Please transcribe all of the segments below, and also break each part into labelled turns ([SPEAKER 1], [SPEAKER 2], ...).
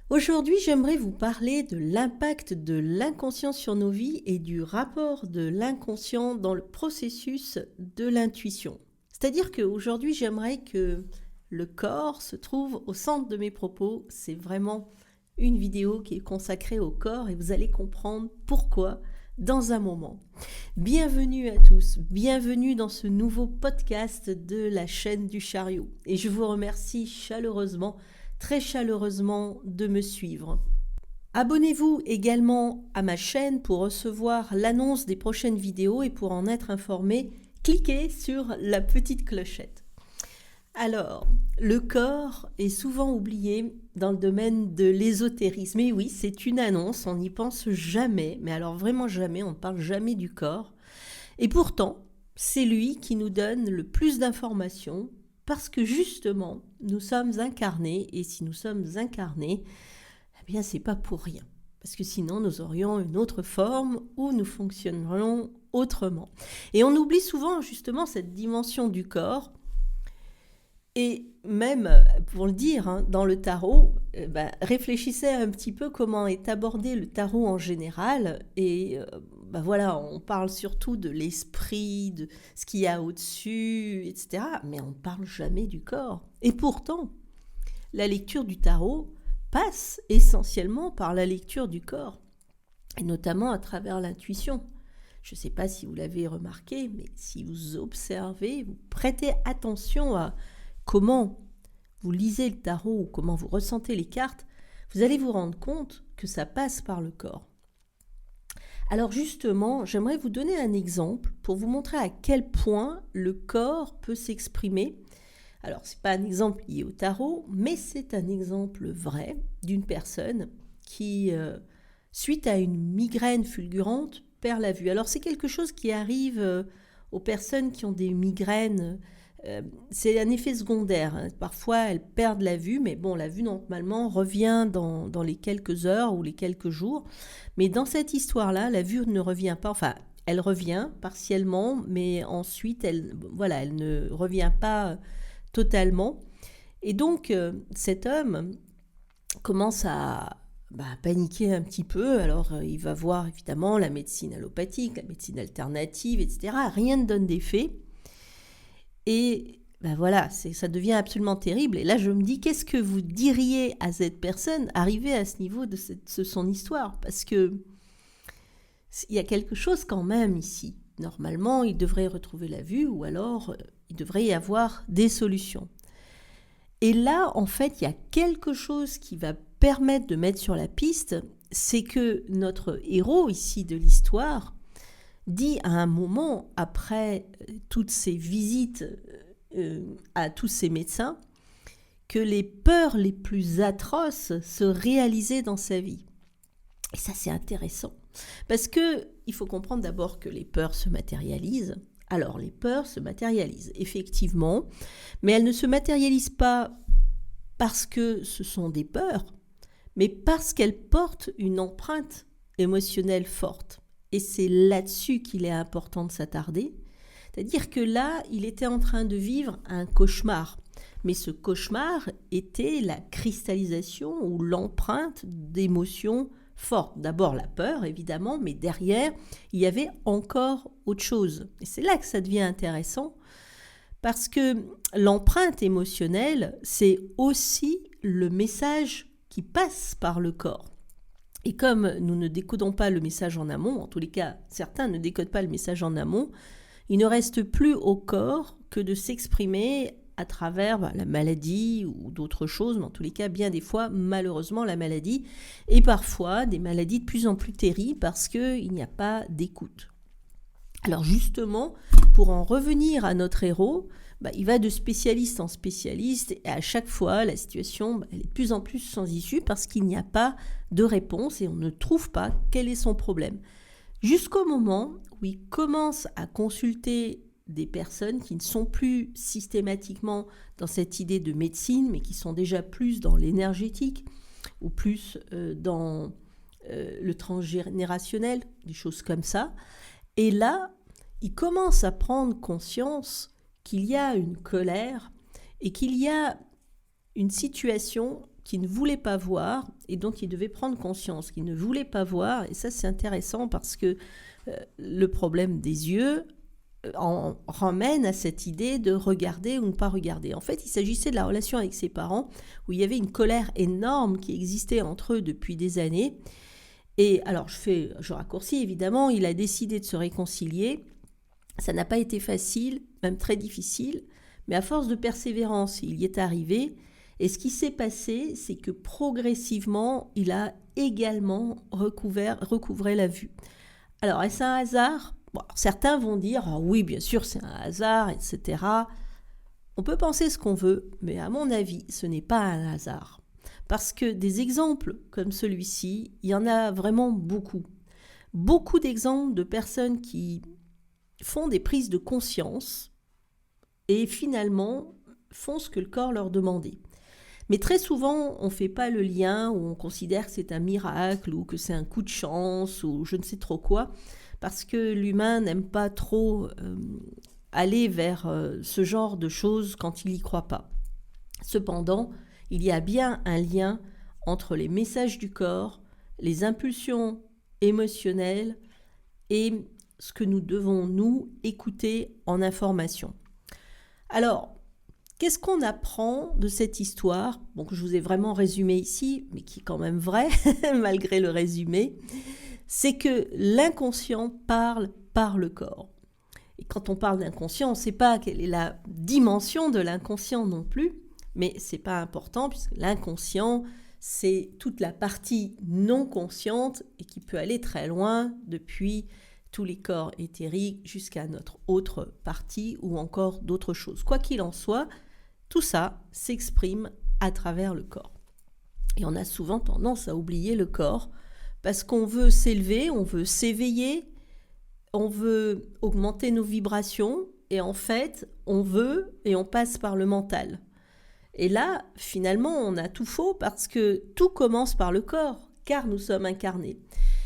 [SPEAKER 1] Aujourd'hui, j'aimerais vous parler de l'impact de l'inconscient sur nos vies et du rapport de l'inconscient dans le processus de l'intuition. C'est-à-dire qu'aujourd'hui, j'aimerais que le corps se trouve au centre de mes propos. C'est vraiment une vidéo qui est consacrée au corps et vous allez comprendre pourquoi dans un moment. Bienvenue à tous, bienvenue dans ce nouveau podcast de la chaîne du chariot. Et je vous remercie chaleureusement, très chaleureusement de me suivre. Abonnez-vous également à ma chaîne pour recevoir l'annonce des prochaines vidéos et pour en être informé, cliquez sur la petite clochette. Alors, le corps est souvent oublié dans le domaine de l'ésotérisme. Et oui, c'est une annonce, on n'y pense jamais, mais alors vraiment jamais, on ne parle jamais du corps. Et pourtant, c'est lui qui nous donne le plus d'informations parce que justement, nous sommes incarnés et si nous sommes incarnés, eh bien, c'est pas pour rien. Parce que sinon, nous aurions une autre forme où nous fonctionnerions autrement. Et on oublie souvent justement cette dimension du corps. Et même, pour le dire, dans le tarot, réfléchissez un petit peu comment est abordé le tarot en général. Et voilà, on parle surtout de l'esprit, de ce qu'il y a au-dessus, etc. Mais on ne parle jamais du corps. Et pourtant, la lecture du tarot passe essentiellement par la lecture du corps, et notamment à travers l'intuition. Je ne sais pas si vous l'avez remarqué, mais si vous observez, vous prêtez attention à comment vous lisez le tarot ou comment vous ressentez les cartes, vous allez vous rendre compte que ça passe par le corps. Alors justement, j'aimerais vous donner un exemple pour vous montrer à quel point le corps peut s'exprimer. Alors, ce n'est pas un exemple lié au tarot, mais c'est un exemple vrai d'une personne qui, suite à une migraine fulgurante, perd la vue. Alors, c'est quelque chose qui arrive aux personnes qui ont des migraines. C'est un effet secondaire. Parfois, elles perdent la vue, mais bon, la vue, normalement, revient dans les quelques heures ou les quelques jours. Mais dans cette histoire-là, la vue ne revient pas. Enfin, elle revient partiellement, mais ensuite, elle ne revient pas totalement. Et donc, cet homme commence à paniquer un petit peu. Alors, il va voir évidemment la médecine allopathique, la médecine alternative, etc. Rien ne donne d'effet. Et ça devient absolument terrible. Et là, je me dis, qu'est-ce que vous diriez à cette personne arrivée à ce niveau de son histoire ? Parce que il y a quelque chose quand même ici. Normalement, il devrait retrouver la vue ou alors il devrait y avoir des solutions. Et là, en fait, il y a quelque chose qui va permettre de mettre sur la piste, c'est que notre héros ici de l'histoire dit à un moment, après toutes ces visites à tous ces médecins, que les peurs les plus atroces se réalisaient dans sa vie. Et ça, c'est intéressant. Parce qu'il faut comprendre d'abord que les peurs se matérialisent. Alors, les peurs se matérialisent, effectivement, mais elles ne se matérialisent pas parce que ce sont des peurs, mais parce qu'elles portent une empreinte émotionnelle forte. Et c'est là-dessus qu'il est important de s'attarder. C'est-à-dire que là, il était en train de vivre un cauchemar. Mais ce cauchemar était la cristallisation ou l'empreinte d'émotions fortes. D'abord la peur, évidemment, mais derrière, il y avait encore autre chose. Et c'est là que ça devient intéressant, parce que l'empreinte émotionnelle, c'est aussi le message qui passe par le corps. Et comme nous ne décodons pas le message en amont, en tous les cas, certains ne décodent pas le message en amont, il ne reste plus au corps que de s'exprimer à travers la maladie ou d'autres choses, mais en tous les cas, bien des fois, malheureusement, la maladie, et parfois des maladies de plus en plus terribles parce qu'il n'y a pas d'écoute. Alors justement, pour en revenir à notre héros, il va de spécialiste en spécialiste et à chaque fois, la situation elle est de plus en plus sans issue parce qu'il n'y a pas de réponse et on ne trouve pas quel est son problème. Jusqu'au moment où il commence à consulter des personnes qui ne sont plus systématiquement dans cette idée de médecine, mais qui sont déjà plus dans l'énergétique ou plus dans le transgénérationnel, des choses comme ça. Et là, il commence à prendre conscience qu'il y a une colère et qu'il y a une situation qu'il ne voulait pas voir et dont il devait prendre conscience, qu'il ne voulait pas voir. Et ça, c'est intéressant parce que le problème des yeux en ramène à cette idée de regarder ou ne pas regarder. En fait, il s'agissait de la relation avec ses parents où il y avait une colère énorme qui existait entre eux depuis des années. Et alors, je raccourcis évidemment, il a décidé de se réconcilier. Ça n'a pas été facile, même très difficile, mais à force de persévérance, il y est arrivé. Et ce qui s'est passé, c'est que progressivement, il a également recouvré la vue. Alors, est-ce un hasard ? Bon, certains vont dire « Ah oui, bien sûr, c'est un hasard, etc. » On peut penser ce qu'on veut, mais à mon avis, ce n'est pas un hasard. Parce que des exemples comme celui-ci, il y en a vraiment beaucoup. Beaucoup d'exemples de personnes qui font des prises de conscience et finalement font ce que le corps leur demandait. Mais très souvent, on ne fait pas le lien ou on considère que c'est un miracle ou que c'est un coup de chance ou je ne sais trop quoi, parce que l'humain n'aime pas trop aller vers ce genre de choses quand il n'y croit pas. Cependant, il y a bien un lien entre les messages du corps, les impulsions émotionnelles et ce que nous devons, nous, écouter en information. Alors, qu'est-ce qu'on apprend de cette histoire ? Bon, que je vous ai vraiment résumé ici, mais qui est quand même vrai, malgré le résumé, c'est que l'inconscient parle par le corps. Et quand on parle d'inconscient, on ne sait pas quelle est la dimension de l'inconscient non plus, mais ce n'est pas important, puisque l'inconscient, c'est toute la partie non consciente et qui peut aller très loin depuis tous les corps éthériques jusqu'à notre autre partie ou encore d'autres choses. Quoi qu'il en soit, tout ça s'exprime à travers le corps. Et on a souvent tendance à oublier le corps parce qu'on veut s'élever, on veut s'éveiller, on veut augmenter nos vibrations et en fait, on veut et on passe par le mental. Et là, finalement, on a tout faux parce que tout commence par le corps, car nous sommes incarnés.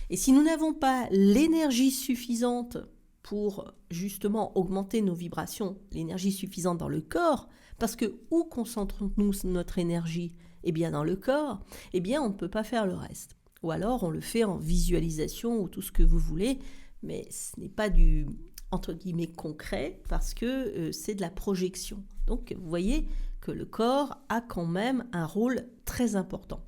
[SPEAKER 1] Et si nous n'avons pas l'énergie suffisante pour justement augmenter nos vibrations, l'énergie suffisante dans le corps, parce que où concentrons-nous notre énergie ? Eh bien dans le corps, eh bien on ne peut pas faire le reste. Ou alors on le fait en visualisation ou tout ce que vous voulez, mais ce n'est pas du, entre guillemets, concret, parce que c'est de la projection. Donc vous voyez que le corps a quand même un rôle très important.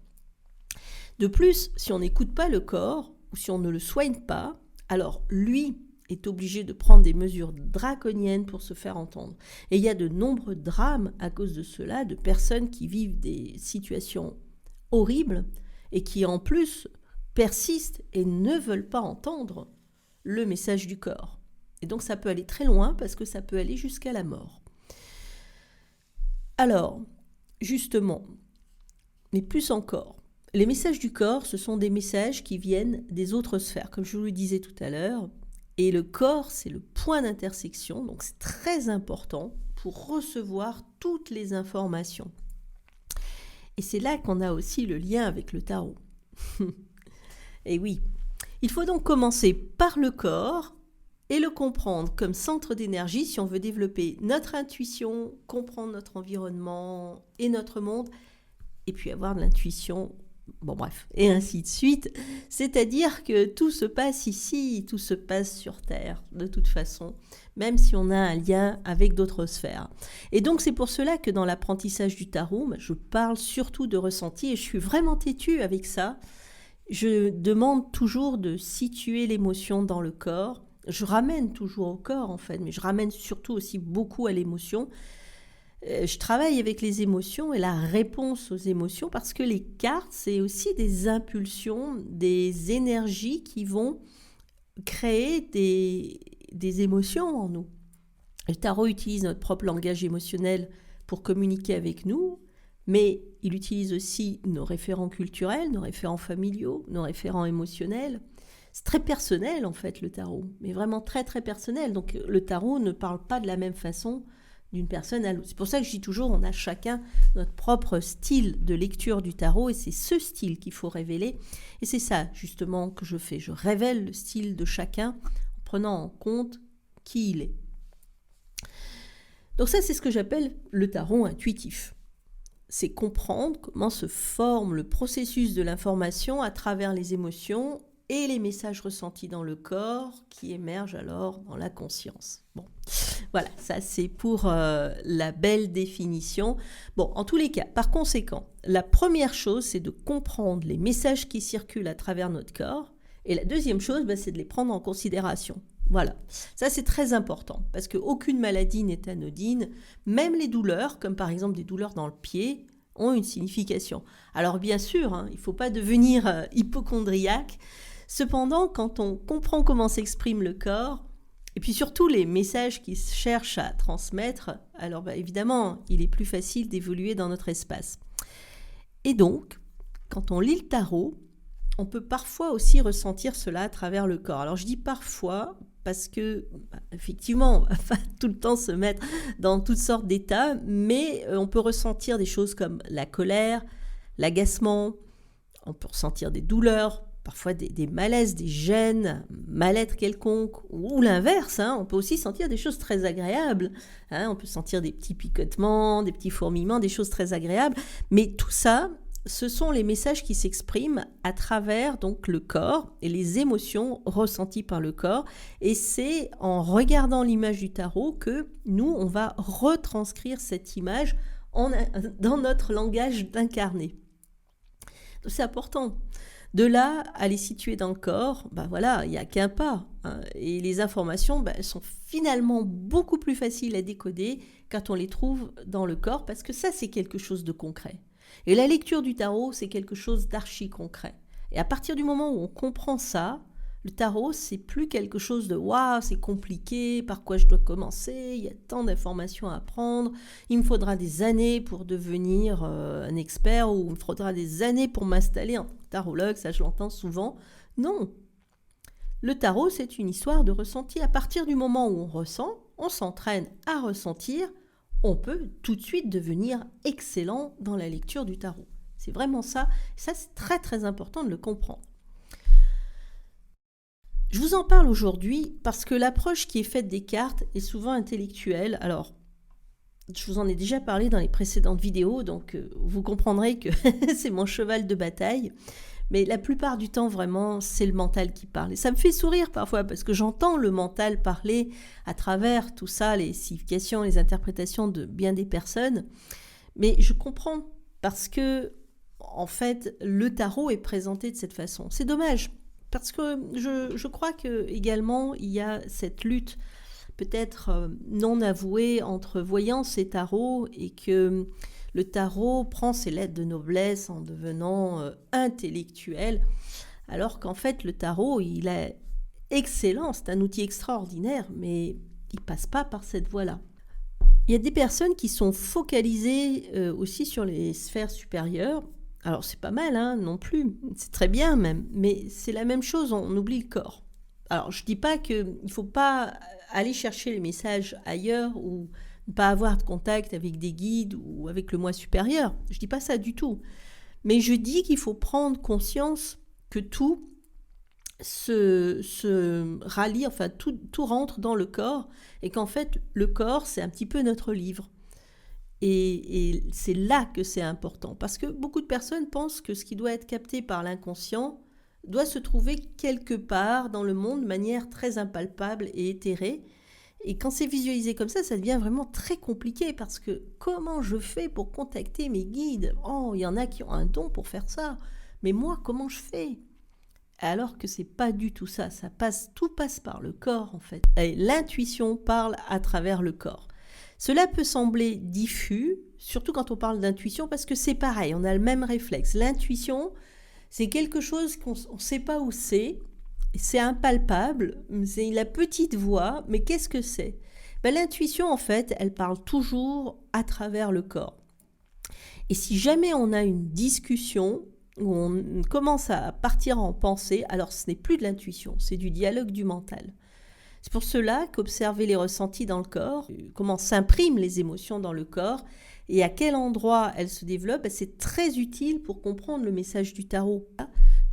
[SPEAKER 1] De plus, si on n'écoute pas le corps, ou si on ne le soigne pas, alors lui est obligé de prendre des mesures draconiennes pour se faire entendre. Et il y a de nombreux drames à cause de cela, de personnes qui vivent des situations horribles et qui en plus persistent et ne veulent pas entendre le message du corps. Et donc ça peut aller très loin parce que ça peut aller jusqu'à la mort. Alors, justement, mais plus encore, les messages du corps, ce sont des messages qui viennent des autres sphères, comme je vous le disais tout à l'heure. Et le corps, c'est le point d'intersection, donc c'est très important pour recevoir toutes les informations. Et c'est là qu'on a aussi le lien avec le tarot. Et oui, il faut donc commencer par le corps et le comprendre comme centre d'énergie si on veut développer notre intuition, comprendre notre environnement et notre monde, et puis avoir de l'intuition. Bon bref, et ainsi de suite. C'est-à-dire que tout se passe ici, tout se passe sur Terre, de toute façon, même si on a un lien avec d'autres sphères. Et donc c'est pour cela que dans l'apprentissage du tarot, je parle surtout de ressenti, et je suis vraiment têtue avec ça. Je demande toujours de situer l'émotion dans le corps. Je ramène toujours au corps en fait, mais je ramène surtout aussi beaucoup à l'émotion. Je travaille avec les émotions et la réponse aux émotions parce que les cartes, c'est aussi des impulsions, des énergies qui vont créer des émotions en nous. Le tarot utilise notre propre langage émotionnel pour communiquer avec nous, mais il utilise aussi nos référents culturels, nos référents familiaux, nos référents émotionnels. C'est très personnel en fait le tarot, mais vraiment très très personnel. Donc le tarot ne parle pas de la même façon d'une personne à l'autre. C'est pour ça que je dis toujours, on a chacun notre propre style de lecture du tarot et c'est ce style qu'il faut révéler. Et c'est ça justement que je fais. Je révèle le style de chacun en prenant en compte qui il est. Donc ça, c'est ce que j'appelle le tarot intuitif. c'est comprendre comment se forme le processus de l'information à travers les émotions et les messages ressentis dans le corps qui émergent alors dans la conscience. Bon, voilà, ça c'est pour la belle définition. Bon, en tous les cas, par conséquent, la première chose, c'est de comprendre les messages qui circulent à travers notre corps. Et la deuxième chose, c'est de les prendre en considération. Voilà, ça c'est très important parce qu'aucune maladie n'est anodine. Même les douleurs, comme par exemple des douleurs dans le pied, ont une signification. Alors bien sûr, il ne faut pas devenir hypocondriaque. Cependant, quand on comprend comment s'exprime le corps, et puis surtout les messages qu'il cherche à transmettre, alors évidemment, il est plus facile d'évoluer dans notre espace. Et donc, quand on lit le tarot, on peut parfois aussi ressentir cela à travers le corps. Alors je dis parfois parce que, effectivement, on ne va pas tout le temps se mettre dans toutes sortes d'états, mais on peut ressentir des choses comme la colère, l'agacement, on peut ressentir des douleurs, parfois des malaises, des gênes, mal-être quelconque, ou l'inverse, on peut aussi sentir des choses très agréables. On peut sentir des petits picotements, des petits fourmillements, des choses très agréables, mais tout ça, ce sont les messages qui s'expriment à travers donc le corps et les émotions ressenties par le corps. Et c'est en regardant l'image du tarot que nous, on va retranscrire cette image dans notre langage d'incarné. Donc c'est important. De là à les situer dans le corps, il n'y a qu'un pas. Et les informations, elles sont finalement beaucoup plus faciles à décoder quand on les trouve dans le corps, parce que ça, c'est quelque chose de concret. Et la lecture du tarot, c'est quelque chose d'archi concret. Et à partir du moment où on comprend ça, le tarot, c'est plus quelque chose de « waouh, c'est compliqué, par quoi je dois commencer, il y a tant d'informations à apprendre, il me faudra des années pour devenir un expert ou il me faudra des années pour m'installer en tarologue », ça je l'entends souvent. Non, le tarot, c'est une histoire de ressenti. À partir du moment où on ressent, on s'entraîne à ressentir, on peut tout de suite devenir excellent dans la lecture du tarot. C'est vraiment ça. Ça, c'est très très important de le comprendre. Je vous en parle aujourd'hui parce que l'approche qui est faite des cartes est souvent intellectuelle. Alors, je vous en ai déjà parlé dans les précédentes vidéos, donc vous comprendrez que c'est mon cheval de bataille. Mais la plupart du temps, vraiment, c'est le mental qui parle. Et ça me fait sourire parfois parce que j'entends le mental parler à travers tout ça, les significations, les interprétations de bien des personnes. Mais je comprends parce que, en fait, le tarot est présenté de cette façon. C'est dommage parce que je crois que également il y a cette lutte peut-être non avouée entre voyance et tarot et que le tarot prend ses lettres de noblesse en devenant intellectuel, alors qu'en fait, le tarot, il est excellent, c'est un outil extraordinaire, mais il ne passe pas par cette voie-là. Il y a des personnes qui sont focalisées aussi sur les sphères supérieures. Alors, c'est pas mal, non plus, c'est très bien même, mais c'est la même chose, on oublie le corps. Alors, je ne dis pas qu'il ne faut pas aller chercher les messages ailleurs ou ne pas avoir de contact avec des guides ou avec le moi supérieur. Je ne dis pas ça du tout. Mais je dis qu'il faut prendre conscience que tout se rallie, enfin tout rentre dans le corps et qu'en fait le corps c'est un petit peu notre livre. Et c'est là que c'est important parce que beaucoup de personnes pensent que ce qui doit être capté par l'inconscient doit se trouver quelque part dans le monde de manière très impalpable et éthérée. Et quand c'est visualisé comme ça devient vraiment très compliqué parce que comment je fais pour contacter mes guides ? Oh, il y en a qui ont un don pour faire ça. Mais moi, comment je fais ? Alors que c'est pas du tout ça. Tout passe par le corps en fait. Et l'intuition parle à travers le corps. Cela peut sembler diffus, surtout quand on parle d'intuition, parce que c'est pareil, on a le même réflexe. L'intuition, c'est quelque chose qu'on ne sait pas où c'est impalpable, c'est la petite voix, mais qu'est-ce que c'est ? L'intuition, en fait, elle parle toujours à travers le corps. Et si jamais on a une discussion où on commence à partir en pensée, alors ce n'est plus de l'intuition, c'est du dialogue du mental. C'est pour cela qu'observer les ressentis dans le corps, comment s'impriment les émotions dans le corps et à quel endroit elles se développent, c'est très utile pour comprendre le message du tarot.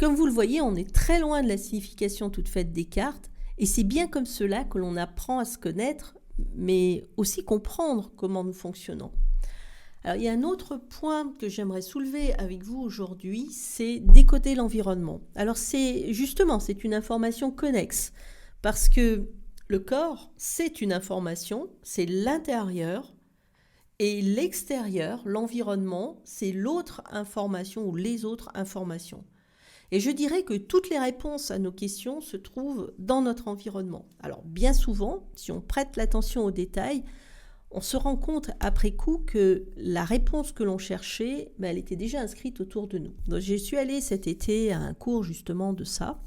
[SPEAKER 1] Comme vous le voyez, on est très loin de la signification toute faite des cartes et c'est bien comme cela que l'on apprend à se connaître, mais aussi comprendre comment nous fonctionnons. Alors, il y a un autre point que j'aimerais soulever avec vous aujourd'hui, c'est décoder l'environnement. Alors, c'est une information connexe, parce que le corps, c'est une information, c'est l'intérieur, et l'extérieur, l'environnement, c'est l'autre information ou les autres informations. Et je dirais que toutes les réponses à nos questions se trouvent dans notre environnement. Alors, bien souvent, si on prête l'attention aux détails, on se rend compte après coup que la réponse que l'on cherchait, elle était déjà inscrite autour de nous. Donc, je suis allée cet été à un cours justement de ça,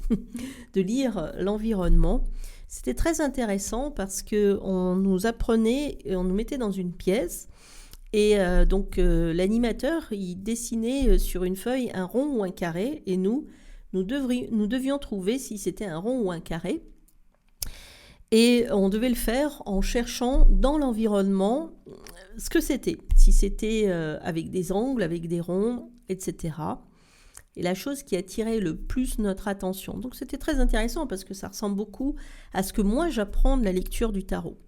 [SPEAKER 1] de lire l'environnement. C'était très intéressant parce qu'on nous apprenait, on nous mettait dans une pièce et l'animateur, il dessinait sur une feuille un rond ou un carré et nous devions trouver si c'était un rond ou un carré. Et on devait le faire en cherchant dans l'environnement ce que c'était. Si c'était avec des angles, avec des ronds, etc. Et la chose qui attirait le plus notre attention. Donc c'était très intéressant parce que ça ressemble beaucoup à ce que moi j'apprends de la lecture du tarot.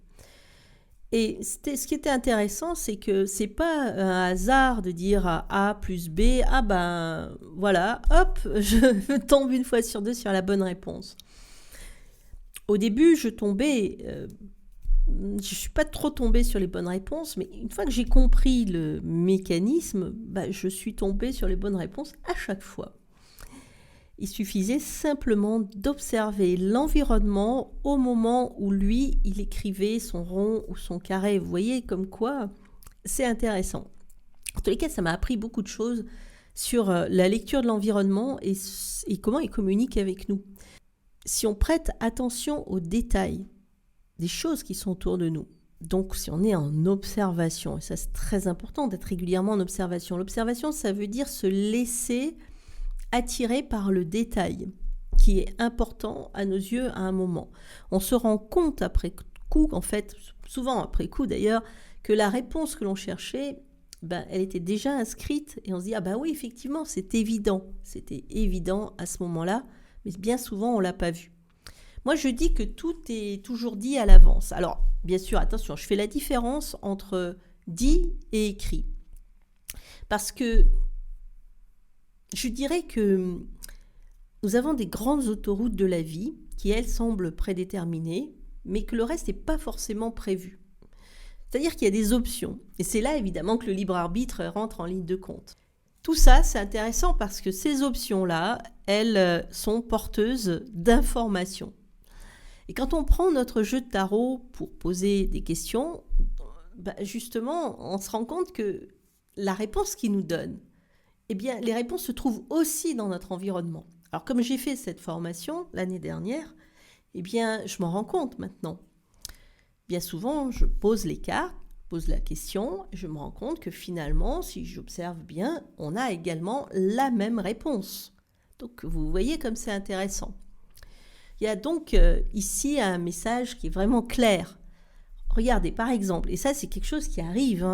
[SPEAKER 1] Et ce qui était intéressant, c'est que c'est pas un hasard de dire A plus B, ah ben voilà, hop, je tombe une fois sur deux sur la bonne réponse. Au début, je suis pas trop tombée sur les bonnes réponses, mais une fois que j'ai compris le mécanisme, je suis tombée sur les bonnes réponses à chaque fois. Il suffisait simplement d'observer l'environnement au moment où lui, il écrivait son rond ou son carré. Vous voyez comme quoi c'est intéressant. En tous les cas, ça m'a appris beaucoup de choses sur la lecture de l'environnement et comment il communique avec nous. Si on prête attention aux détails des choses qui sont autour de nous, donc si on est en observation, et ça c'est très important d'être régulièrement en observation. L'observation, ça veut dire se laisser attirer par le détail qui est important à nos yeux à un moment. On se rend compte après coup, en fait, souvent après coup d'ailleurs, que la réponse que l'on cherchait, elle était déjà inscrite et on se dit, oui, effectivement, c'était évident à ce moment-là, mais bien souvent, on ne l'a pas vu. Moi, je dis que tout est toujours dit à l'avance. Alors, bien sûr, attention, je fais la différence entre dit et écrit. Parce que je dirais que nous avons des grandes autoroutes de la vie qui, elles, semblent prédéterminées, mais que le reste n'est pas forcément prévu. C'est-à-dire qu'il y a des options. Et c'est là, évidemment, que le libre arbitre rentre en ligne de compte. Tout ça, c'est intéressant parce que ces options-là, elles sont porteuses d'informations. Et quand on prend notre jeu de tarot pour poser des questions, justement, on se rend compte que la réponse qu'il nous donne, les réponses se trouvent aussi dans notre environnement. Alors, comme j'ai fait cette formation l'année dernière, je m'en rends compte maintenant. Bien souvent, je pose les cartes, pose la question, et je me rends compte que finalement, si j'observe bien, on a également la même réponse. Donc, vous voyez comme c'est intéressant. Il y a donc ici un message qui est vraiment clair. Regardez, par exemple, et ça c'est quelque chose qui arrive,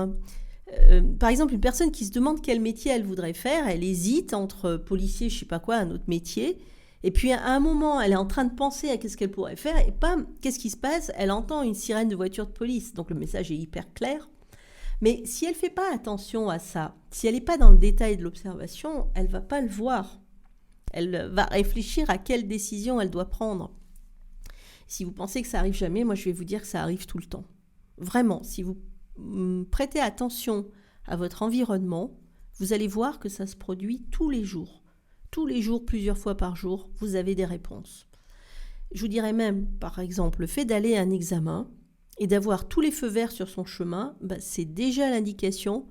[SPEAKER 1] par exemple, une personne qui se demande quel métier elle voudrait faire, elle hésite entre policier, je sais pas quoi, un autre métier, et puis à un moment, elle est en train de penser à qu'est-ce qu'elle pourrait faire, et bam, qu'est-ce qui se passe? Elle entend une sirène de voiture de police, donc le message est hyper clair. Mais si elle ne fait pas attention à ça, si elle n'est pas dans le détail de l'observation, elle ne va pas le voir. Elle va réfléchir à quelle décision elle doit prendre. Si vous pensez que ça arrive jamais, moi je vais vous dire que ça arrive tout le temps. Vraiment, si vous prêtez attention à votre environnement, vous allez voir que ça se produit tous les jours. Tous les jours, plusieurs fois par jour, vous avez des réponses. Je vous dirais même, par exemple, le fait d'aller à un examen et d'avoir tous les feux verts sur son chemin, c'est déjà l'indication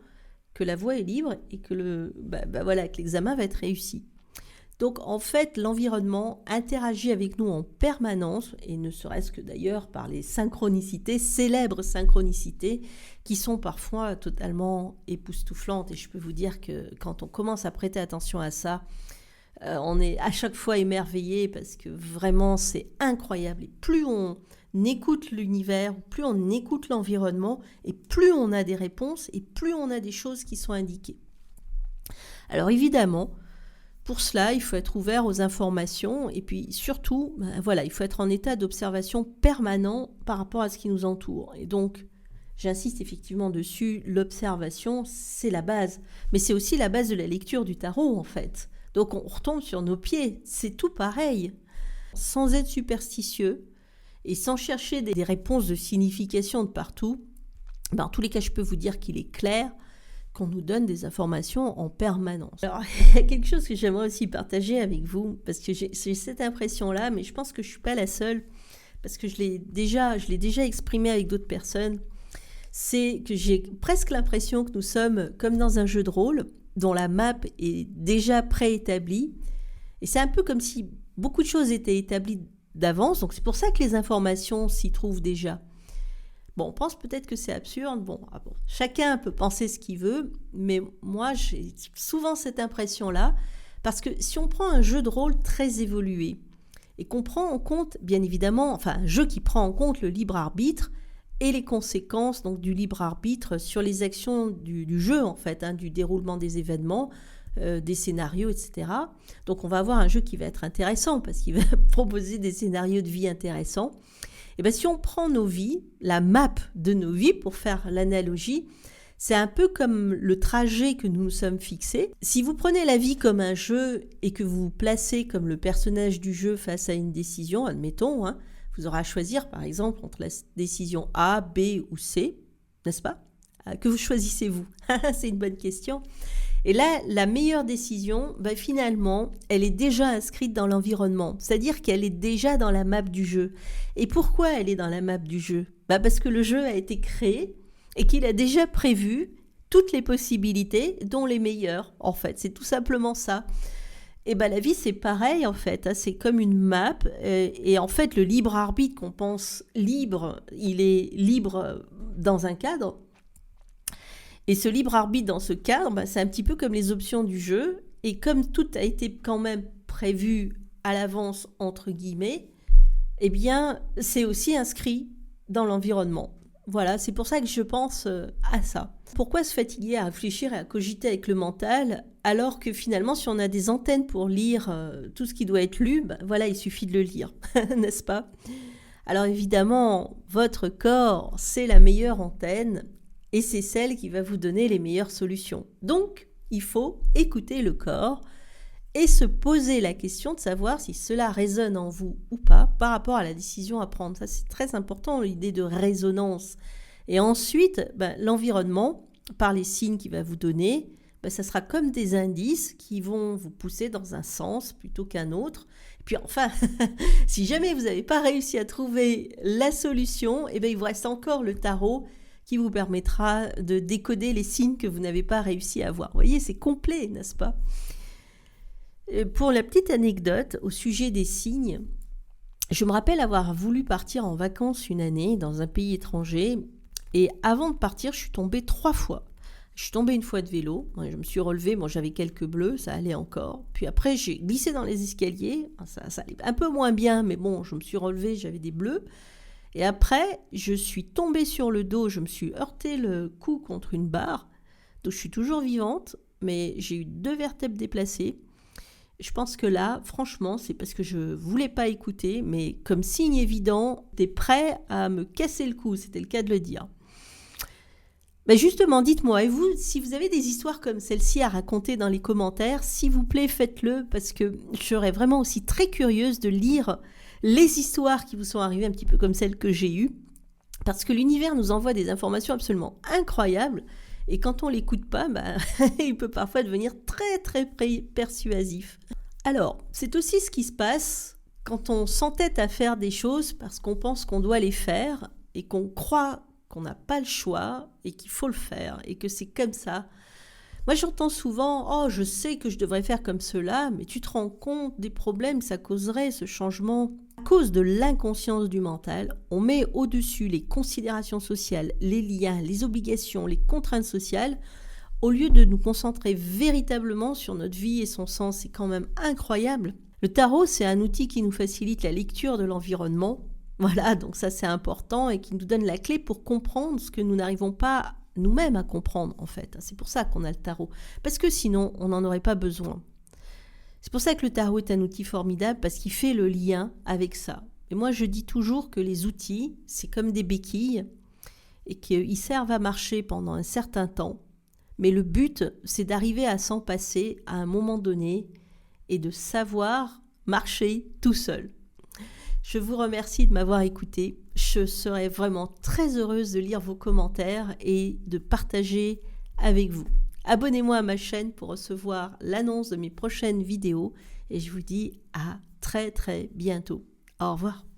[SPEAKER 1] que la voie est libre et que que l'examen va être réussi. Donc en fait, l'environnement interagit avec nous en permanence, et ne serait-ce que d'ailleurs par les synchronicités, célèbres synchronicités, qui sont parfois totalement époustouflantes. Et je peux vous dire que quand on commence à prêter attention à ça, on est à chaque fois émerveillé parce que vraiment c'est incroyable. Et plus on écoute l'univers, plus on écoute l'environnement, et plus on a des réponses, et plus on a des choses qui sont indiquées. Alors évidemment, pour cela, il faut être ouvert aux informations et puis surtout, il faut être en état d'observation permanent par rapport à ce qui nous entoure. Et donc, J'insiste effectivement dessus, l'observation, c'est la base. Mais c'est aussi la base de la lecture du tarot, en fait. Donc on retombe sur nos pieds, c'est tout pareil. Sans être superstitieux et sans chercher des réponses de signification de partout, en tous les cas, je peux vous dire qu'il est clair qu'on nous donne des informations en permanence. Alors, il y a quelque chose que j'aimerais aussi partager avec vous, parce que j'ai cette impression-là, mais je pense que je ne suis pas la seule, parce que je l'ai déjà exprimé avec d'autres personnes, c'est que j'ai presque l'impression que nous sommes comme dans un jeu de rôle, dont la map est déjà préétablie, et c'est un peu comme si beaucoup de choses étaient établies d'avance, donc c'est pour ça que les informations s'y trouvent déjà. Bon, on pense peut-être que c'est absurde, bon, chacun peut penser ce qu'il veut, mais moi j'ai souvent cette impression-là, parce que si on prend un jeu de rôle très évolué, et qu'on prend en compte, bien évidemment, enfin un jeu qui prend en compte le libre arbitre, et les conséquences donc, du libre arbitre sur les actions du jeu, en fait, du déroulement des événements, des scénarios, etc. Donc on va avoir un jeu qui va être intéressant, parce qu'il va proposer des scénarios de vie intéressants. Et bien, si on prend nos vies, la map de nos vies, pour faire l'analogie, c'est un peu comme le trajet que nous nous sommes fixés. Si vous prenez la vie comme un jeu et que vous vous placez comme le personnage du jeu face à une décision, admettons, vous aurez à choisir par exemple entre la décision A, B ou C, n'est-ce pas ? Que vous choisissez-vous ? C'est une bonne question. Et là, la meilleure décision, finalement, elle est déjà inscrite dans l'environnement. C'est-à-dire qu'elle est déjà dans la map du jeu. Et pourquoi elle est dans la map du jeu ? Parce que le jeu a été créé et qu'il a déjà prévu toutes les possibilités, dont les meilleures, en fait. C'est tout simplement ça. Et la vie, c'est pareil, en fait. C'est comme une map. Et en fait, le libre arbitre qu'on pense libre, il est libre dans un cadre. Et ce libre arbitre dans ce cadre, c'est un petit peu comme les options du jeu. Et comme tout a été quand même prévu à l'avance, entre guillemets, eh bien, c'est aussi inscrit dans l'environnement. Voilà, c'est pour ça que je pense à ça. Pourquoi se fatiguer à réfléchir et à cogiter avec le mental, alors que finalement, si on a des antennes pour lire tout ce qui doit être lu, voilà, il suffit de le lire, n'est-ce pas ? Alors évidemment, votre corps, c'est la meilleure antenne, et c'est celle qui va vous donner les meilleures solutions. Donc, il faut écouter le corps et se poser la question de savoir si cela résonne en vous ou pas par rapport à la décision à prendre. Ça, c'est très important, l'idée de résonance. Et ensuite, l'environnement, par les signes qu'il va vous donner, ça sera comme des indices qui vont vous pousser dans un sens plutôt qu'un autre. Et puis enfin, si jamais vous n'avez pas réussi à trouver la solution, il vous reste encore le tarot qui vous permettra de décoder les signes que vous n'avez pas réussi à voir. Vous voyez, c'est complet, n'est-ce pas ? Et pour la petite anecdote au sujet des signes, je me rappelle avoir voulu partir en vacances une année dans un pays étranger, et avant de partir, je suis tombée 3 fois. Je suis tombée une fois de vélo, je me suis relevée, j'avais quelques bleus, ça allait encore. Puis après, j'ai glissé dans les escaliers, ça allait un peu moins bien, mais je me suis relevée, j'avais des bleus. Et après, je suis tombée sur le dos, je me suis heurté le cou contre une barre. Donc je suis toujours vivante, mais j'ai eu 2 vertèbres déplacées. Je pense que là, franchement, c'est parce que je ne voulais pas écouter, mais comme signe évident, t'es prêt à me casser le cou, c'était le cas de le dire. Justement, dites-moi, et vous, si vous avez des histoires comme celle-ci à raconter dans les commentaires, s'il vous plaît, faites-le, parce que je serais vraiment aussi très curieuse de lire les histoires qui vous sont arrivées, un petit peu comme celles que j'ai eues, parce que l'univers nous envoie des informations absolument incroyables, et quand on ne l'écoute pas, il peut parfois devenir très très persuasif. Alors, c'est aussi ce qui se passe quand on s'entête à faire des choses parce qu'on pense qu'on doit les faire, et qu'on croit qu'on n'a pas le choix, et qu'il faut le faire, et que c'est comme ça. Moi, j'entends souvent « Oh, je sais que je devrais faire comme cela », mais tu te rends compte des problèmes que ça causerait, ce changement ? À cause de l'inconscience du mental, on met au-dessus les considérations sociales, les liens, les obligations, les contraintes sociales, au lieu de nous concentrer véritablement sur notre vie et son sens. C'est quand même incroyable. Le tarot, c'est un outil qui nous facilite la lecture de l'environnement. Voilà, donc ça c'est important, et qui nous donne la clé pour comprendre ce que nous n'arrivons pas nous-mêmes à comprendre, en fait. C'est pour ça qu'on a le tarot. Parce que sinon, on n'en aurait pas besoin. C'est pour ça que le tarot est un outil formidable, parce qu'il fait le lien avec ça. Et moi, je dis toujours que les outils, c'est comme des béquilles. et qu'ils servent à marcher pendant un certain temps. Mais le but, c'est d'arriver à s'en passer à un moment donné et de savoir marcher tout seul. Je vous remercie de m'avoir écouté. Je serai vraiment très heureuse de lire vos commentaires et de partager avec vous. Abonnez-moi à ma chaîne pour recevoir l'annonce de mes prochaines vidéos et je vous dis à très bientôt. Au revoir.